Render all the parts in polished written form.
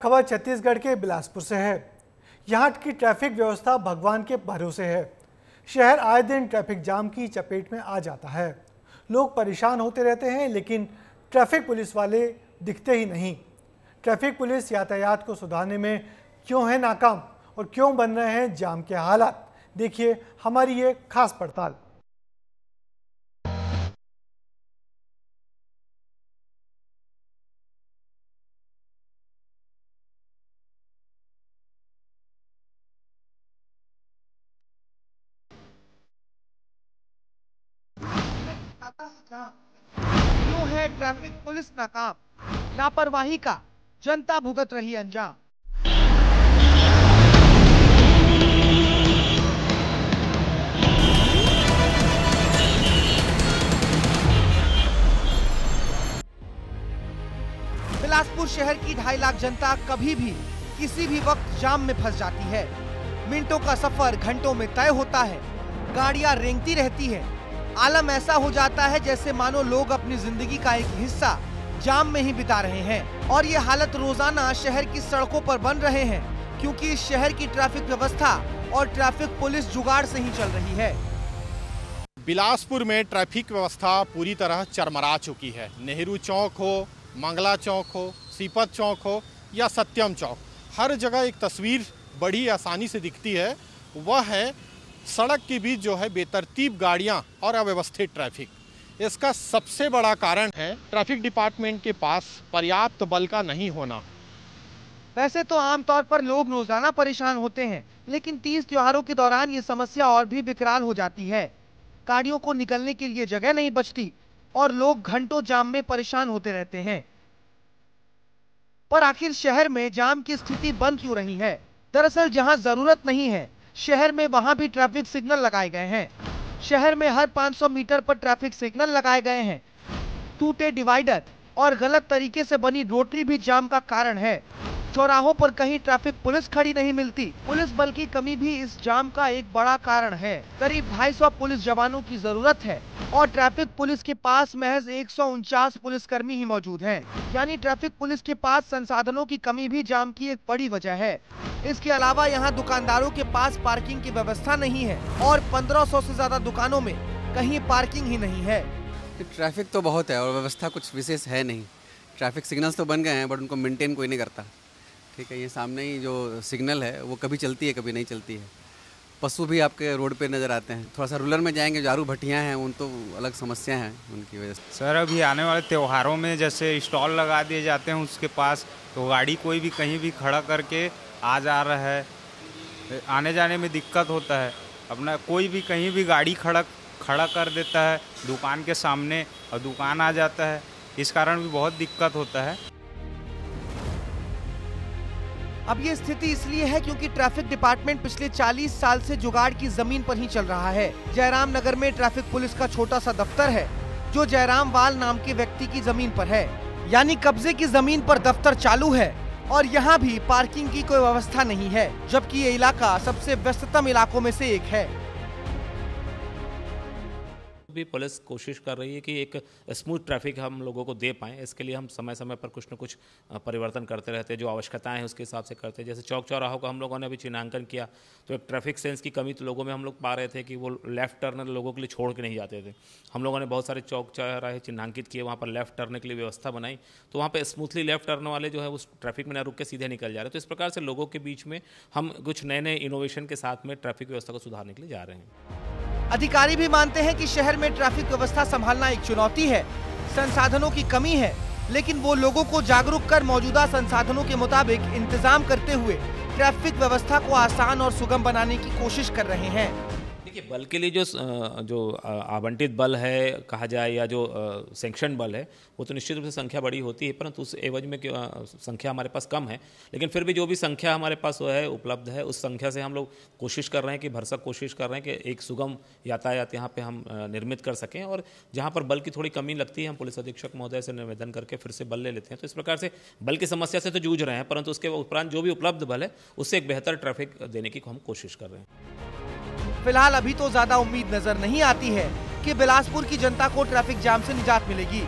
खबर छत्तीसगढ़ के बिलासपुर से है। यहाँ की ट्रैफिक व्यवस्था भगवान के भरोसे है। शहर आए दिन ट्रैफिक जाम की चपेट में आ जाता है। लोग परेशान होते रहते हैं, लेकिन ट्रैफिक पुलिस वाले दिखते ही नहीं। ट्रैफिक पुलिस यातायात को सुधारने में क्यों है नाकाम और क्यों बन रहे हैं जाम के हालात, देखिए हमारी ये खास पड़ताल। क्यों है ट्रैफिक पुलिस नाकाम? लापरवाही का जनता भुगत रही अंजाम। बिलासपुर शहर की 2.5 लाख जनता कभी भी किसी भी वक्त जाम में फंस जाती है। मिनटों का सफर घंटों में तय होता है। गाड़ियां रेंगती रहती है। आलम ऐसा हो जाता है जैसे मानो लोग अपनी जिंदगी का एक हिस्सा जाम में ही बिता रहे हैं। और ये हालत रोजाना शहर की सड़कों पर बन रहे हैं, क्योंकि इस शहर की ट्रैफिक व्यवस्था और ट्रैफिक पुलिस जुगाड़ से ही चल रही है। बिलासपुर में ट्रैफिक व्यवस्था पूरी तरह चरमरा चुकी है। नेहरू चौक हो, मंगला चौक हो, सीपत चौक हो या सत्यम चौक, हर जगह एक तस्वीर बड़ी आसानी से दिखती है। वह है सड़क के बीच जो है बेतरतीब गाड़ियां और अव्यवस्थित ट्रैफिक। इसका सबसे बड़ा कारण है ट्रैफिक डिपार्टमेंट के पास पर्याप्त बल का नहीं होना। वैसे तो आमतौर पर लोग रोजाना परेशान होते हैं, लेकिन तीज त्योहारों के दौरान ये समस्या और भी विकराल हो जाती है। गाड़ियों को निकलने के लिए जगह नहीं बचती और लोग घंटों जाम में परेशान होते रहते हैं। पर आखिर शहर में जाम की स्थिति बन क्यों रही है? दरअसल जहां जरूरत नहीं है शहर में, वहां भी ट्रैफिक सिग्नल लगाए गए हैं। शहर में हर 500 मीटर पर ट्रैफिक सिग्नल लगाए गए हैं। टूटे डिवाइडर और गलत तरीके से बनी रोटरी भी जाम का कारण है। चौराहों पर कहीं ट्रैफिक पुलिस खड़ी नहीं मिलती। पुलिस बल की कमी भी इस जाम का एक बड़ा कारण है। करीब 250 पुलिस जवानों की जरूरत है और ट्रैफिक पुलिस के पास महज 149 पुलिसकर्मी ही मौजूद हैं। यानी ट्रैफिक पुलिस के पास संसाधनों की कमी भी जाम की एक बड़ी वजह है। इसके अलावा यहाँ दुकानदारों के पास पार्किंग की व्यवस्था नहीं है और 1500 से ज्यादा दुकानों में कहीं पार्किंग ही नहीं है। ट्रैफिक तो बहुत है और व्यवस्था कुछ विशेष है नहीं। ट्रैफिक सिग्नल्स तो बन गए हैं, बट उनको मेंटेन कोई नहीं करता। ठीक है, ये सामने ही जो सिग्नल है वो कभी चलती है कभी नहीं चलती है। पशु भी आपके रोड पे नज़र आते हैं। थोड़ा सा रूरल में जाएंगे, झाड़ू भट्टियाँ हैं, उन तो अलग समस्या हैं उनकी वजह से। सर, अभी आने वाले त्योहारों में जैसे स्टॉल लगा दिए जाते हैं उसके पास, तो गाड़ी कोई भी कहीं भी खड़ा करके आ जा रहा है, आने जाने में दिक्कत होता है। अपना कोई भी कहीं भी गाड़ी खड़ा कर देता है दुकान के सामने और दुकान आ जाता है, इस कारण भी बहुत दिक्कत होता है। अब ये स्थिति इसलिए है क्योंकि ट्रैफिक डिपार्टमेंट पिछले 40 साल से जुगाड़ की जमीन पर ही चल रहा है। जयराम नगर में ट्रैफिक पुलिस का छोटा सा दफ्तर है, जो जयराम वाल नाम के व्यक्ति की जमीन पर है। यानी कब्जे की जमीन पर दफ्तर चालू है और यहाँ भी पार्किंग की कोई व्यवस्था नहीं है, जबकि ये इलाका सबसे व्यस्ततम इलाकों में से एक है। भी पुलिस कोशिश कर रही है कि एक स्मूथ ट्रैफिक हम लोगों को दे पाएँ। इसके लिए हम समय समय पर कुछ न कुछ परिवर्तन करते रहते हैं, जो आवश्यकताएं हैं उसके हिसाब से करते हैं। जैसे चौक चौराहों का हम लोगों ने अभी चिन्हांकन किया, तो एक ट्रैफिक सेंस की कमी तो लोगों में हम लोग पा रहे थे कि वो लेफ्ट टर्नर लोगों के लिए छोड़ के नहीं जाते थे। हम लोगों ने बहुत सारे चौक चौराहे चिन्हांकित किए, वहाँ पर लेफ्ट टर्न के लिए व्यवस्था बनाई, तो वहाँ पर स्मूथली लेफ्ट टर्न वाले जो है उस ट्रैफिक में न रुक के सीधे निकल जा रहे। तो इस प्रकार से लोगों के बीच में हम कुछ नए नए इनोवेशन के साथ में ट्रैफिक व्यवस्था को सुधारने के लिए जा रहे हैं। अधिकारी भी मानते हैं कि शहर में ट्रैफिक व्यवस्था संभालना एक चुनौती है, संसाधनों की कमी है, लेकिन वो लोगों को जागरूक कर मौजूदा संसाधनों के मुताबिक इंतजाम करते हुए ट्रैफिक व्यवस्था को आसान और सुगम बनाने की कोशिश कर रहे हैं। देखिए, बल के लिए जो आवंटित बल है कहा जाए या जो सैंक्शन बल है, वो तो निश्चित रूप से संख्या बड़ी होती है, परंतु उस एवज में संख्या हमारे पास कम है। लेकिन फिर भी जो भी संख्या हमारे पास है उपलब्ध है, उस संख्या से हम लोग कोशिश कर रहे हैं कि भरसक कोशिश कर रहे हैं कि एक सुगम यातायात यहाँ पे हम निर्मित कर सकें। और जहाँ पर बल की थोड़ी कमी लगती है, हम पुलिस अधीक्षक महोदय से निवेदन करके फिर से बल ले लेते हैं। तो इस प्रकार से बल की समस्या से तो जूझ रहे हैं, परंतु उसके उपरांत जो भी उपलब्ध बल है उससे एक बेहतर ट्रैफिक देने की हम कोशिश कर रहे हैं। फिलहाल अभी तो ज्यादा उम्मीद नजर नहीं आती है कि बिलासपुर की जनता को ट्रैफिक जाम से निजात मिलेगी,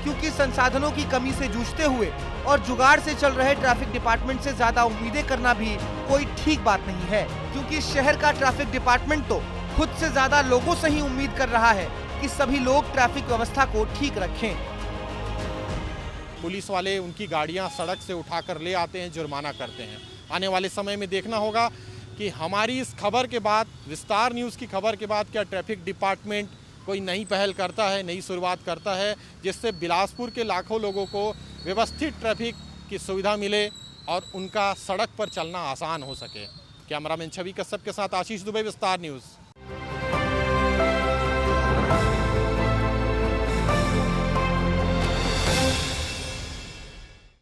क्योंकि संसाधनों की कमी से जूझते हुए और जुगाड़ से चल रहे ट्रैफिक डिपार्टमेंट से ज्यादा उम्मीदें करना भी कोई ठीक बात नहीं है, क्योंकि शहर का ट्रैफिक डिपार्टमेंट तो खुद से ज्यादा लोगों से ही उम्मीद कर रहा है कि सभी लोग ट्रैफिक व्यवस्था को ठीक रखें। पुलिस वाले उनकी गाड़ियां सड़क से उठाकर ले आते हैं, जुर्माना करते हैं। आने वाले समय में देखना होगा कि हमारी इस खबर के बाद, विस्तार न्यूज़ की खबर के बाद, क्या ट्रैफिक डिपार्टमेंट कोई नई पहल करता है, नई शुरुआत करता है, जिससे बिलासपुर के लाखों लोगों को व्यवस्थित ट्रैफिक की सुविधा मिले और उनका सड़क पर चलना आसान हो सके। कैमरामैन छवि कश्यप के साथ आशीष दुबे, विस्तार न्यूज़।